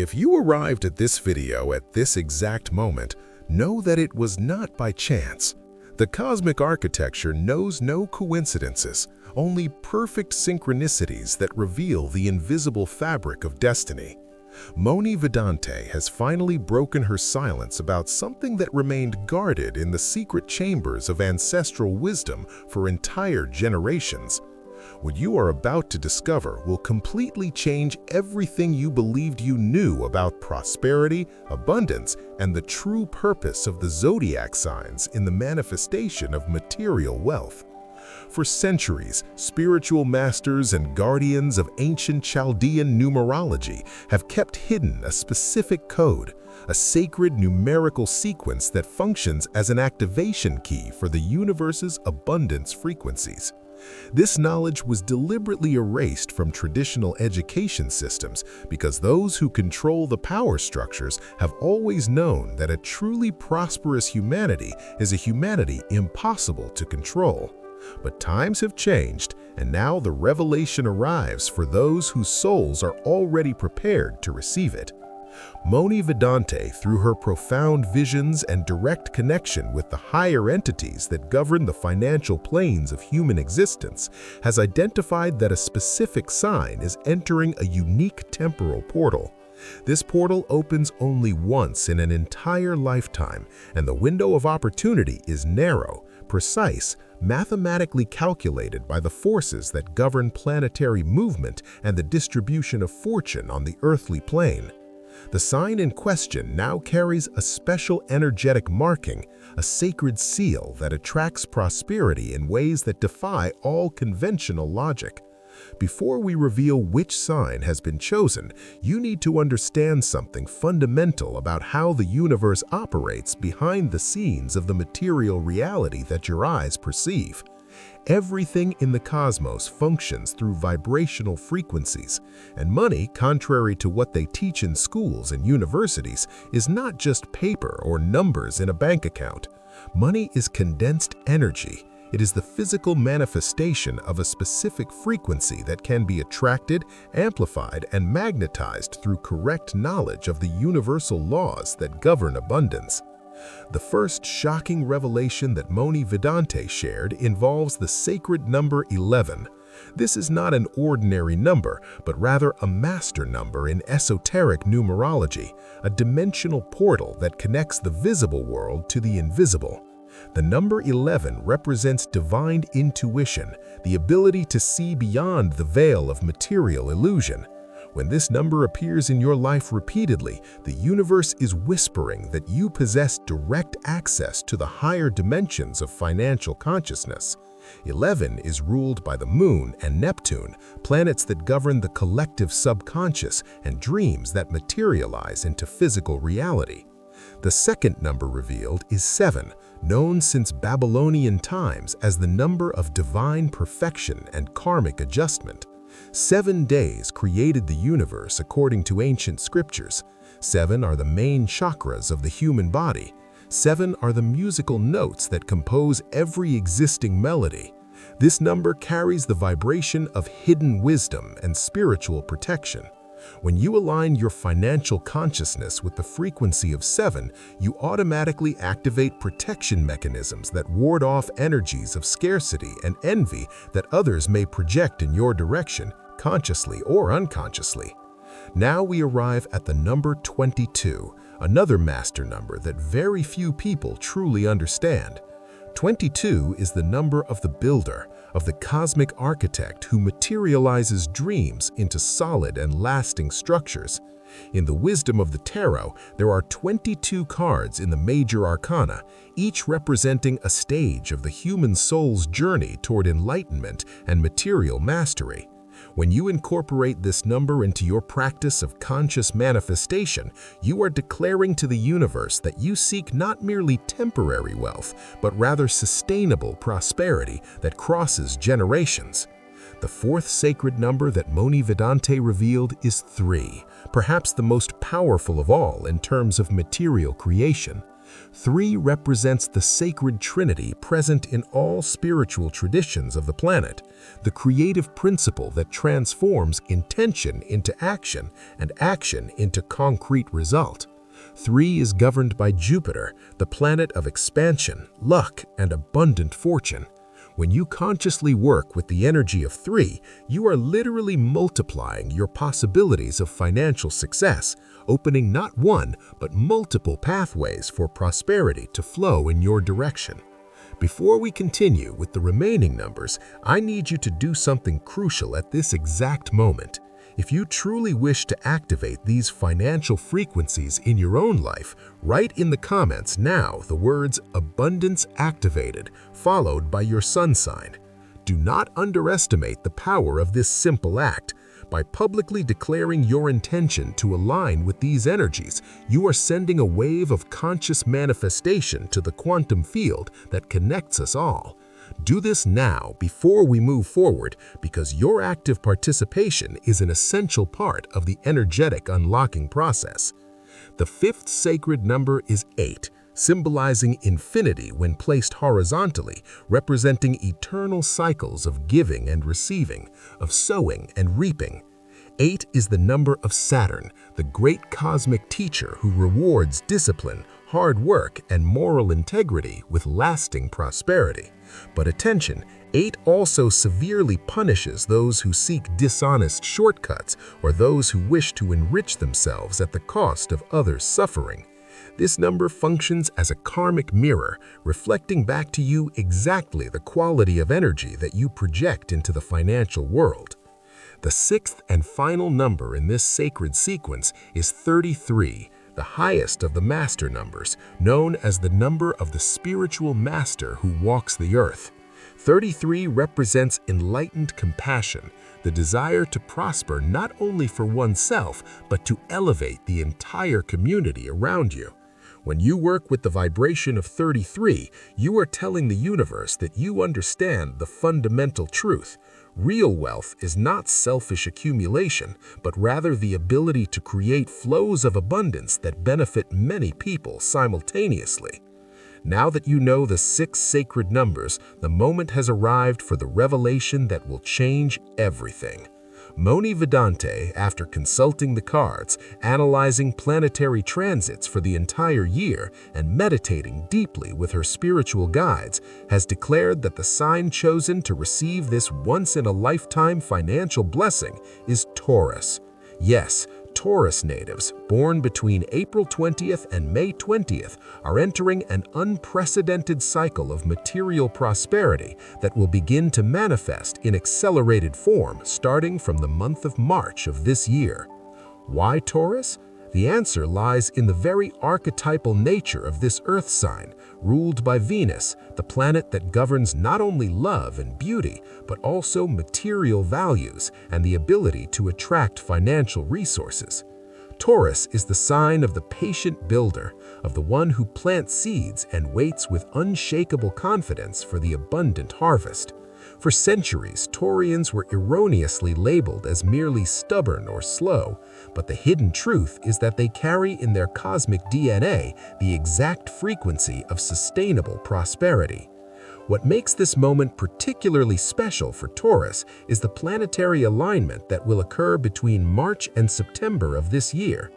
If you arrived at this video at this exact moment, know that it was not by chance. The cosmic architecture knows no coincidences, only perfect synchronicities that reveal the invisible fabric of destiny. Mhoni Vidente has finally broken her silence about something that remained guarded in the secret chambers of ancestral wisdom for entire generations. What you are about to discover will completely change everything you believed you knew about prosperity, abundance, and the true purpose of the zodiac signs in the manifestation of material wealth. For centuries, spiritual masters and guardians of ancient Chaldean numerology have kept hidden a specific code, a sacred numerical sequence that functions as an activation key for the universe's abundance frequencies. This knowledge was deliberately erased from traditional education systems because those who control the power structures have always known that a truly prosperous humanity is a humanity impossible to control. But times have changed, and now the revelation arrives for those whose souls are already prepared to receive it. Mhoni Vidente, through her profound visions and direct connection with the higher entities that govern the financial planes of human existence, has identified that a specific sign is entering a unique temporal portal. This portal opens only once in an entire lifetime, and the window of opportunity is narrow, precise, mathematically calculated by the forces that govern planetary movement and the distribution of fortune on the earthly plane. The sign in question now carries a special energetic marking, a sacred seal that attracts prosperity in ways that defy all conventional logic. Before we reveal which sign has been chosen, you need to understand something fundamental about how the universe operates behind the scenes of the material reality that your eyes perceive. Everything in the cosmos functions through vibrational frequencies, and money, contrary to what they teach in schools and universities, is not just paper or numbers in a bank account. Money is condensed energy. It is the physical manifestation of a specific frequency that can be attracted, amplified, and magnetized through correct knowledge of the universal laws that govern abundance. The first shocking revelation that Mhoni Vidente shared involves the sacred number 11. This is not an ordinary number, but rather a master number in esoteric numerology, a dimensional portal that connects the visible world to the invisible. The number 11 represents divine intuition, the ability to see beyond the veil of material illusion. When this number appears in your life repeatedly, the universe is whispering that you possess direct access to the higher dimensions of financial consciousness. 11 is ruled by the Moon and Neptune, planets that govern the collective subconscious and dreams that materialize into physical reality. The second number revealed is 7, known since Babylonian times as the number of divine perfection and karmic adjustment. 7 days created the universe according to ancient scriptures. 7 are the main chakras of the human body. 7 are the musical notes that compose every existing melody. This number carries the vibration of hidden wisdom and spiritual protection. When you align your financial consciousness with the frequency of 7, you automatically activate protection mechanisms that ward off energies of scarcity and envy that others may project in your direction, consciously or unconsciously. Now we arrive at the number 22, another master number that very few people truly understand. 22 is the number of the builder, of the cosmic architect who materializes dreams into solid and lasting structures. In the wisdom of the tarot, there are 22 cards in the major arcana, each representing a stage of the human soul's journey toward enlightenment and material mastery. When you incorporate this number into your practice of conscious manifestation, you are declaring to the universe that you seek not merely temporary wealth, but rather sustainable prosperity that crosses generations. The fourth sacred number that Mhoni Vidente revealed is 3, perhaps the most powerful of all in terms of material creation. 3 represents the sacred trinity present in all spiritual traditions of the planet, the creative principle that transforms intention into action and action into concrete result. 3 is governed by Jupiter, the planet of expansion, luck, and abundant fortune. When you consciously work with the energy of 3, you are literally multiplying your possibilities of financial success, opening not one, but multiple pathways for prosperity to flow in your direction. Before we continue with the remaining numbers, I need you to do something crucial at this exact moment. If you truly wish to activate these financial frequencies in your own life, write in the comments now the words "abundance activated," followed by your sun sign. Do not underestimate the power of this simple act. By publicly declaring your intention to align with these energies, you are sending a wave of conscious manifestation to the quantum field that connects us all. Do this now before we move forward, because your active participation is an essential part of the energetic unlocking process. The 5th sacred number is 8, symbolizing infinity when placed horizontally, representing eternal cycles of giving and receiving, of sowing and reaping. 8 is the number of Saturn, the great cosmic teacher who rewards discipline, hard work, and moral integrity with lasting prosperity. But attention, 8 also severely punishes those who seek dishonest shortcuts or those who wish to enrich themselves at the cost of others' suffering. This number functions as a karmic mirror, reflecting back to you exactly the quality of energy that you project into the financial world. The 6th and final number in this sacred sequence is 33, the highest of the master numbers, known as the number of the spiritual master who walks the earth. 33 represents enlightened compassion, the desire to prosper not only for oneself, but to elevate the entire community around you. When you work with the vibration of 33, you are telling the universe that you understand the fundamental truth. Real wealth is not selfish accumulation, but rather the ability to create flows of abundance that benefit many people simultaneously. Now that you know the 6 sacred numbers, the moment has arrived for the revelation that will change everything. Mhoni Vidente, after consulting the cards, analyzing planetary transits for the entire year, and meditating deeply with her spiritual guides, has declared that the sign chosen to receive this once-in-a-lifetime financial blessing is Taurus. Yes, Taurus natives, born between April 20th and May 20th, are entering an unprecedented cycle of material prosperity that will begin to manifest in accelerated form starting from the month of March of this year. Why Taurus? The answer lies in the very archetypal nature of this earth sign, ruled by Venus, the planet that governs not only love and beauty, but also material values and the ability to attract financial resources. Taurus is the sign of the patient builder, of the one who plants seeds and waits with unshakable confidence for the abundant harvest. For centuries, Taurians were erroneously labeled as merely stubborn or slow, but the hidden truth is that they carry in their cosmic DNA the exact frequency of sustainable prosperity. What makes this moment particularly special for Taurus is the planetary alignment that will occur between March and September of this year.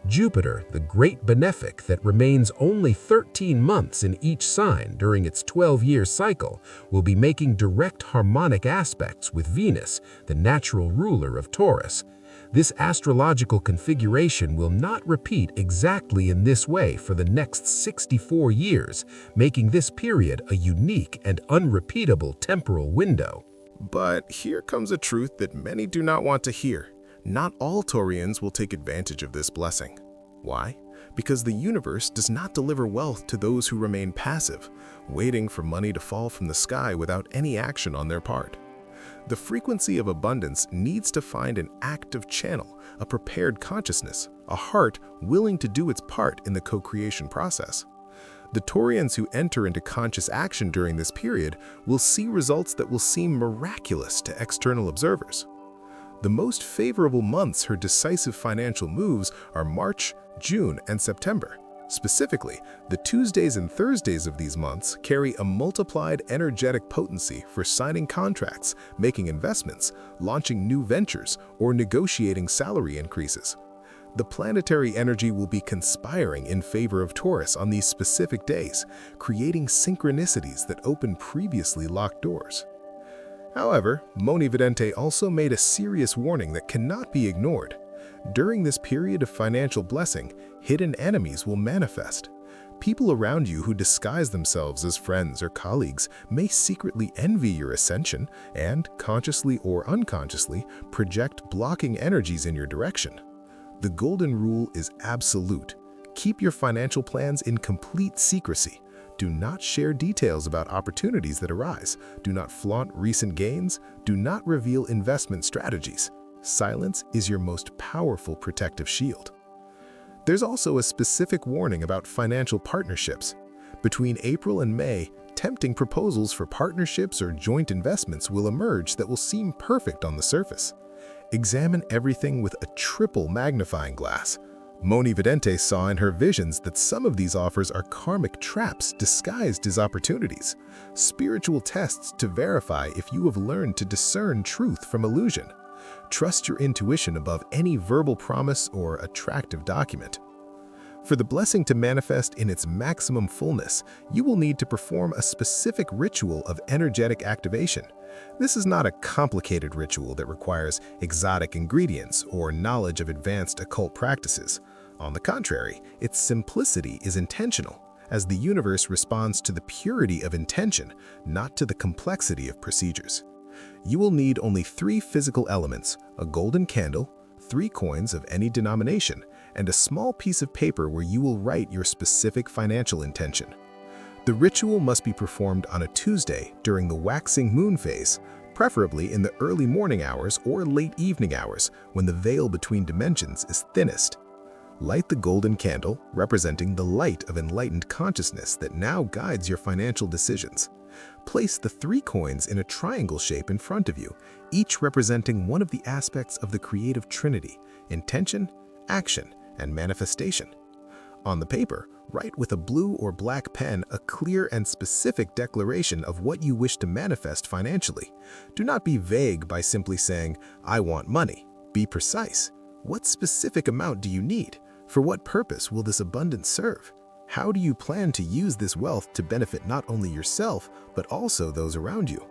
Jupiter, the great benefic that remains only 13 months in each sign during its 12-year cycle, will be making direct harmonic aspects with Venus, the natural ruler of Taurus. This astrological configuration will not repeat exactly in this way for the next 64 years, making this period a unique and unrepeatable temporal window. But here comes a truth that many do not want to hear. Not all Taurians will take advantage of this blessing. Why? Because the universe does not deliver wealth to those who remain passive, waiting for money to fall from the sky without any action on their part. The frequency of abundance needs to find an active channel, a prepared consciousness, a heart willing to do its part in the co-creation process. The Taurians who enter into conscious action during this period will see results that will seem miraculous to external observers. The most favorable months for decisive financial moves are March, June, and September. Specifically, the Tuesdays and Thursdays of these months carry a multiplied energetic potency for signing contracts, making investments, launching new ventures, or negotiating salary increases. The planetary energy will be conspiring in favor of Taurus on these specific days, creating synchronicities that open previously locked doors. However, Mhoni Vidente also made a serious warning that cannot be ignored. During this period of financial blessing, hidden enemies will manifest. People around you who disguise themselves as friends or colleagues may secretly envy your ascension and, consciously or unconsciously, project blocking energies in your direction. The golden rule is absolute. Keep your financial plans in complete secrecy. Do not share details about opportunities that arise. Do not flaunt recent gains. Do not reveal investment strategies. Silence is your most powerful protective shield. There's also a specific warning about financial partnerships. Between April and May, tempting proposals for partnerships or joint investments will emerge that will seem perfect on the surface. Examine everything with a triple magnifying glass. Mhoni Vidente saw in her visions that some of these offers are karmic traps disguised as opportunities, spiritual tests to verify if you have learned to discern truth from illusion. Trust your intuition above any verbal promise or attractive document. For the blessing to manifest in its maximum fullness, you will need to perform a specific ritual of energetic activation. This is not a complicated ritual that requires exotic ingredients or knowledge of advanced occult practices. On the contrary, its simplicity is intentional, as the universe responds to the purity of intention, not to the complexity of procedures. You will need only 3 physical elements: a golden candle, 3 coins of any denomination, and a small piece of paper where you will write your specific financial intention. The ritual must be performed on a Tuesday during the waxing moon phase, preferably in the early morning hours or late evening hours when the veil between dimensions is thinnest. Light the golden candle, representing the light of enlightened consciousness that now guides your financial decisions. Place the 3 coins in a triangle shape in front of you, each representing one of the aspects of the creative trinity: intention, action, and manifestation. On the paper, write with a blue or black pen a clear and specific declaration of what you wish to manifest financially. Do not be vague by simply saying, "I want money." Be precise. What specific amount do you need? For what purpose will this abundance serve? How do you plan to use this wealth to benefit not only yourself, but also those around you?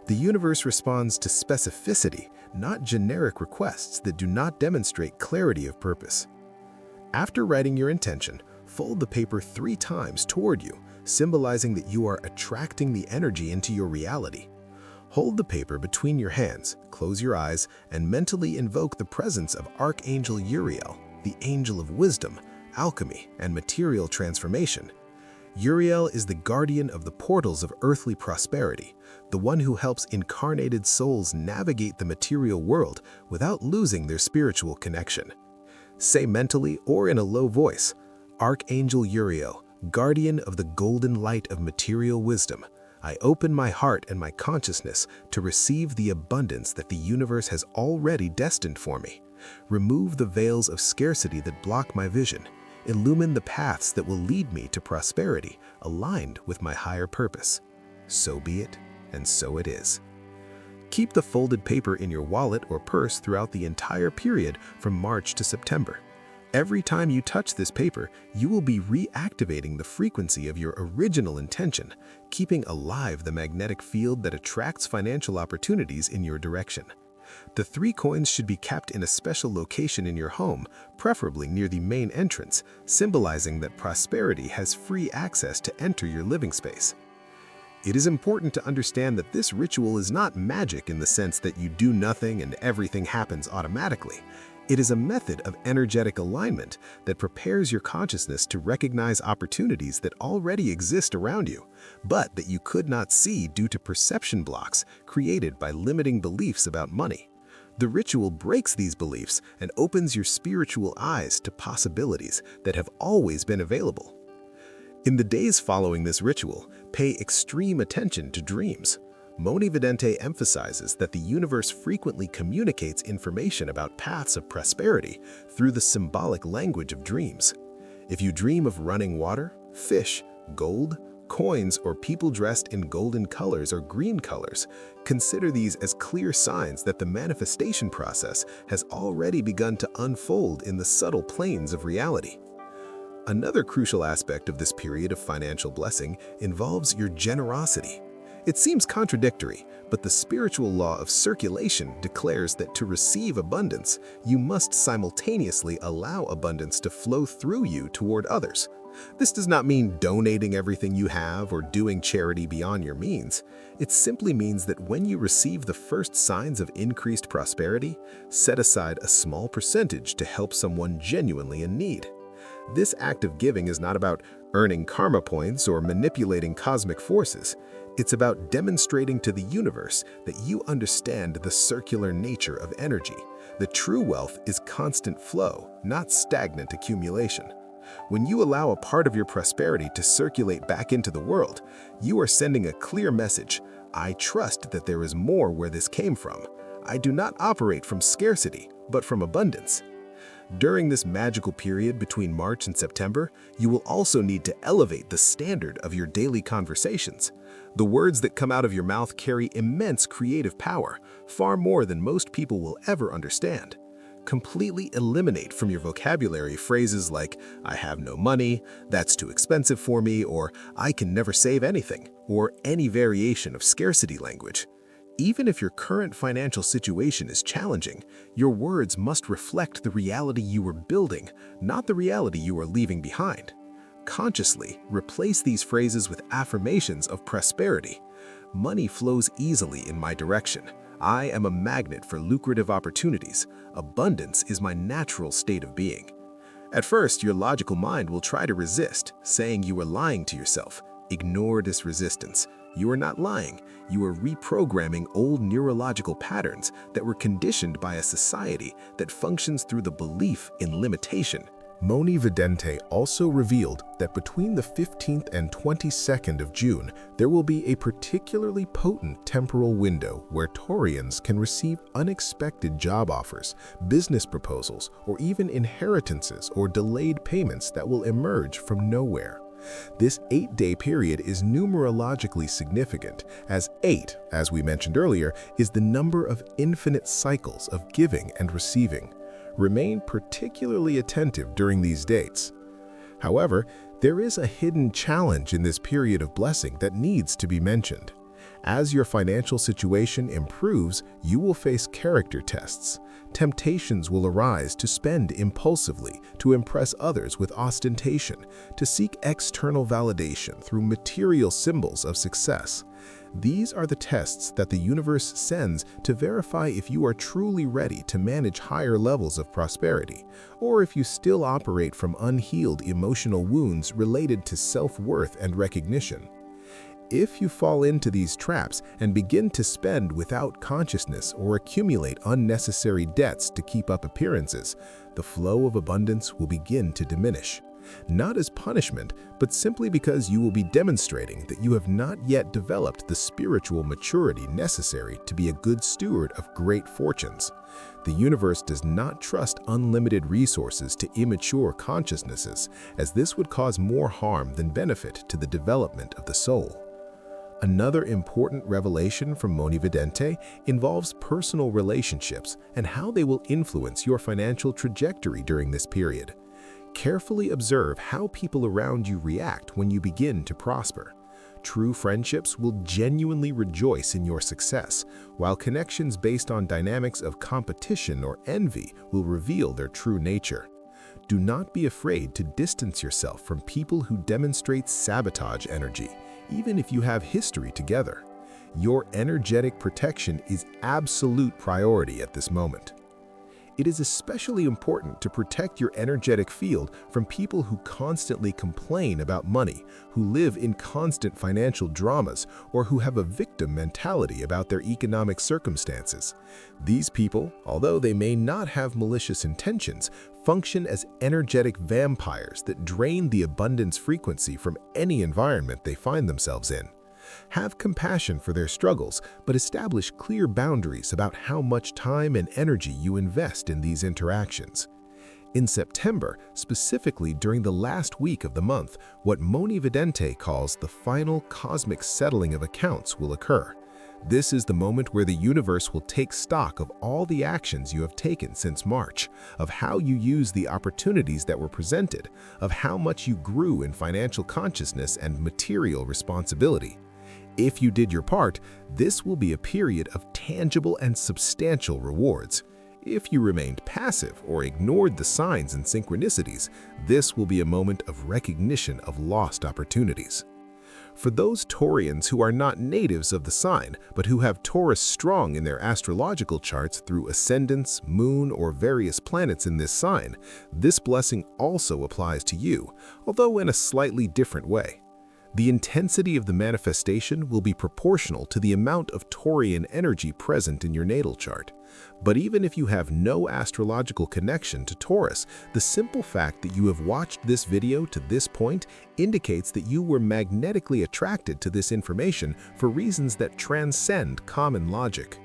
The universe responds to specificity, not generic requests that do not demonstrate clarity of purpose. After writing your intention, fold the paper 3 times toward you, symbolizing that you are attracting the energy into your reality. Hold the paper between your hands, close your eyes, and mentally invoke the presence of Archangel Uriel, the angel of wisdom, alchemy, and material transformation. Uriel is the guardian of the portals of earthly prosperity, the one who helps incarnated souls navigate the material world without losing their spiritual connection. Say mentally or in a low voice, "Archangel Uriel, guardian of the golden light of material wisdom, I open my heart and my consciousness to receive the abundance that the universe has already destined for me. Remove the veils of scarcity that block my vision. Illumine the paths that will lead me to prosperity, aligned with my higher purpose." So be it, and so it is. Keep the folded paper in your wallet or purse throughout the entire period from March to September. Every time you touch this paper, you will be reactivating the frequency of your original intention, keeping alive the magnetic field that attracts financial opportunities in your direction. The 3 coins should be kept in a special location in your home, preferably near the main entrance, symbolizing that prosperity has free access to enter your living space. It is important to understand that this ritual is not magic in the sense that you do nothing and everything happens automatically. It is a method of energetic alignment that prepares your consciousness to recognize opportunities that already exist around you, but that you could not see due to perception blocks created by limiting beliefs about money. The ritual breaks these beliefs and opens your spiritual eyes to possibilities that have always been available. In the days following this ritual, pay extreme attention to dreams. Mhoni Vidente emphasizes that the universe frequently communicates information about paths of prosperity through the symbolic language of dreams. If you dream of running water, fish, gold, coins, or people dressed in golden colors or green colors, consider these as clear signs that the manifestation process has already begun to unfold in the subtle planes of reality. Another crucial aspect of this period of financial blessing involves your generosity. It seems contradictory, but the spiritual law of circulation declares that to receive abundance, you must simultaneously allow abundance to flow through you toward others. This does not mean donating everything you have or doing charity beyond your means. It simply means that when you receive the first signs of increased prosperity, set aside a small percentage to help someone genuinely in need. This act of giving is not about earning karma points or manipulating cosmic forces. It's about demonstrating to the universe that you understand the circular nature of energy. The true wealth is constant flow, not stagnant accumulation. When you allow a part of your prosperity to circulate back into the world, you are sending a clear message. I trust that there is more where this came from. I do not operate from scarcity, but from abundance. During this magical period between March and September, you will also need to elevate the standard of your daily conversations. The words that come out of your mouth carry immense creative power, far more than most people will ever understand. Completely eliminate from your vocabulary phrases like, I have no money, that's too expensive for me, or I can never save anything, or any variation of scarcity language. Even if your current financial situation is challenging, your words must reflect the reality you are building, not the reality you are leaving behind. Consciously replace these phrases with affirmations of prosperity. Money flows easily in my direction. I am a magnet for lucrative opportunities. Abundance is my natural state of being. At first, your logical mind will try to resist, saying you are lying to yourself. Ignore this resistance. You are not lying. You are reprogramming old neurological patterns that were conditioned by a society that functions through the belief in limitation. Mhoni Vidente also revealed that between the 15th and 22nd of June, there will be a particularly potent temporal window where Taurians can receive unexpected job offers, business proposals, or even inheritances or delayed payments that will emerge from nowhere. This 8-day period is numerologically significant, as 8, as we mentioned earlier, is the number of infinite cycles of giving and receiving. Remain particularly attentive during these dates. However, there is a hidden challenge in this period of blessing that needs to be mentioned. As your financial situation improves, you will face character tests. Temptations will arise to spend impulsively, to impress others with ostentation, to seek external validation through material symbols of success. These are the tests that the universe sends to verify if you are truly ready to manage higher levels of prosperity, or if you still operate from unhealed emotional wounds related to self-worth and recognition. If you fall into these traps and begin to spend without consciousness or accumulate unnecessary debts to keep up appearances, the flow of abundance will begin to diminish. Not as punishment, but simply because you will be demonstrating that you have not yet developed the spiritual maturity necessary to be a good steward of great fortunes. The universe does not trust unlimited resources to immature consciousnesses, as this would cause more harm than benefit to the development of the soul. Another important revelation from Mhoni Vidente involves personal relationships and how they will influence your financial trajectory during this period. Carefully observe how people around you react when you begin to prosper. True friendships will genuinely rejoice in your success, while connections based on dynamics of competition or envy will reveal their true nature. Do not be afraid to distance yourself from people who demonstrate sabotage energy, even if you have history together. Your energetic protection is absolute priority at this moment. It is especially important to protect your energetic field from people who constantly complain about money, who live in constant financial dramas, or who have a victim mentality about their economic circumstances. These people, although they may not have malicious intentions, function as energetic vampires that drain the abundance frequency from any environment they find themselves in. Have compassion for their struggles, but establish clear boundaries about how much time and energy you invest in these interactions. In September, specifically during the last week of the month, what Mhoni Vidente calls the final cosmic settling of accounts will occur. This is the moment where the universe will take stock of all the actions you have taken since March, of how you used the opportunities that were presented, of how much you grew in financial consciousness and material responsibility. If you did your part, this will be a period of tangible and substantial rewards. If you remained passive or ignored the signs and synchronicities, this will be a moment of recognition of lost opportunities. For those Taurians who are not natives of the sign, but who have Taurus strong in their astrological charts through ascendants, moon, or various planets in this sign, this blessing also applies to you, although in a slightly different way. The intensity of the manifestation will be proportional to the amount of Taurian energy present in your natal chart. But even if you have no astrological connection to Taurus, the simple fact that you have watched this video to this point indicates that you were magnetically attracted to this information for reasons that transcend common logic.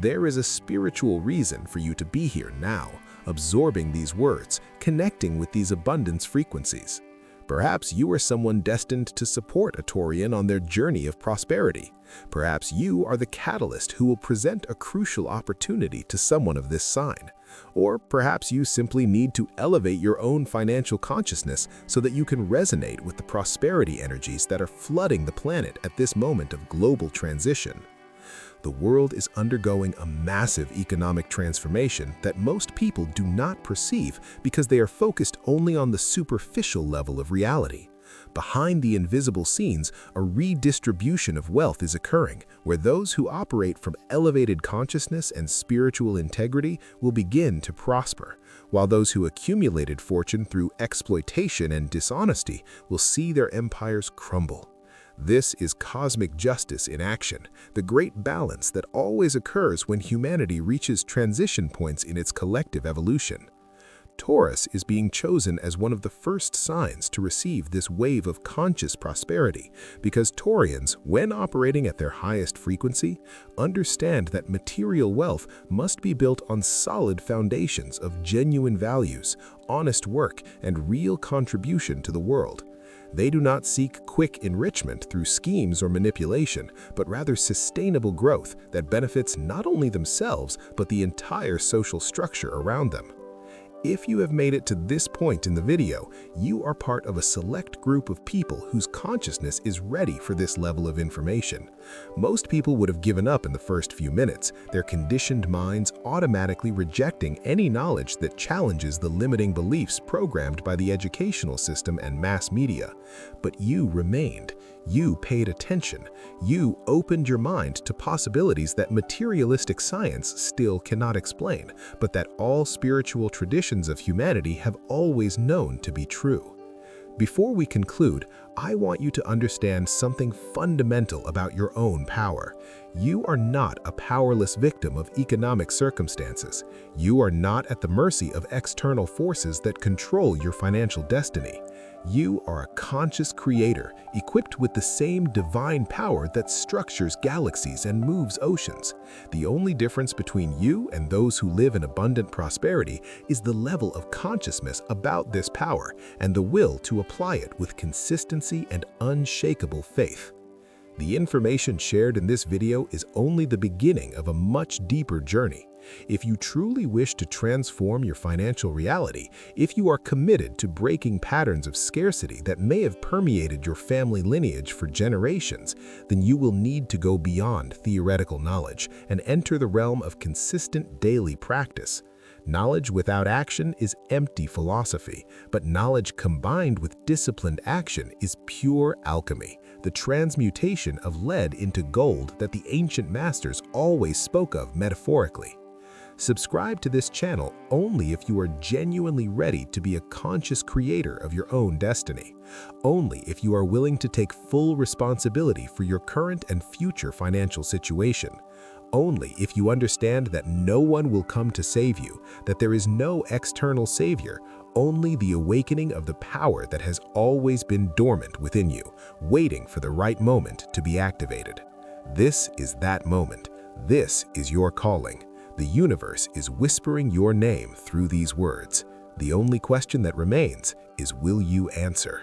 There is a spiritual reason for you to be here now, absorbing these words, connecting with these abundance frequencies. Perhaps you are someone destined to support a Taurian on their journey of prosperity. Perhaps you are the catalyst who will present a crucial opportunity to someone of this sign. Or perhaps you simply need to elevate your own financial consciousness so that you can resonate with the prosperity energies that are flooding the planet at this moment of global transition. The world is undergoing a massive economic transformation that most people do not perceive because they are focused only on the superficial level of reality. Behind the invisible scenes, a redistribution of wealth is occurring, where those who operate from elevated consciousness and spiritual integrity will begin to prosper, while those who accumulated fortune through exploitation and dishonesty will see their empires crumble. This is cosmic justice in action, the great balance that always occurs when humanity reaches transition points in its collective evolution. Taurus is being chosen as one of the first signs to receive this wave of conscious prosperity because Taurians, when operating at their highest frequency, understand that material wealth must be built on solid foundations of genuine values, honest work, and real contribution to the world. They do not seek quick enrichment through schemes or manipulation, but rather sustainable growth that benefits not only themselves, but the entire social structure around them. If you have made it to this point in the video, you are part of a select group of people whose consciousness is ready for this level of information. Most people would have given up in the first few minutes, their conditioned minds automatically rejecting any knowledge that challenges the limiting beliefs programmed by the educational system and mass media. But you remained. You paid attention. You opened your mind to possibilities that materialistic science still cannot explain, but that all spiritual traditions of humanity have always known to be true. Before we conclude, I want you to understand something fundamental about your own power. You are not a powerless victim of economic circumstances. You are not at the mercy of external forces that control your financial destiny. You are a conscious creator, equipped with the same divine power that structures galaxies and moves oceans. The only difference between you and those who live in abundant prosperity is the level of consciousness about this power and the will to apply it with consistency and unshakable faith. The information shared in this video is only the beginning of a much deeper journey. If you truly wish to transform your financial reality, if you are committed to breaking patterns of scarcity that may have permeated your family lineage for generations, then you will need to go beyond theoretical knowledge and enter the realm of consistent daily practice. Knowledge without action is empty philosophy, but knowledge combined with disciplined action is pure alchemy, the transmutation of lead into gold that the ancient masters always spoke of metaphorically. Subscribe to this channel only if you are genuinely ready to be a conscious creator of your own destiny. Only if you are willing to take full responsibility for your current and future financial situation. Only if you understand that no one will come to save you, that there is no external savior, only the awakening of the power that has always been dormant within you, waiting for the right moment to be activated. This is that moment. This is your calling. The universe is whispering your name through these words. The only question that remains is, will you answer?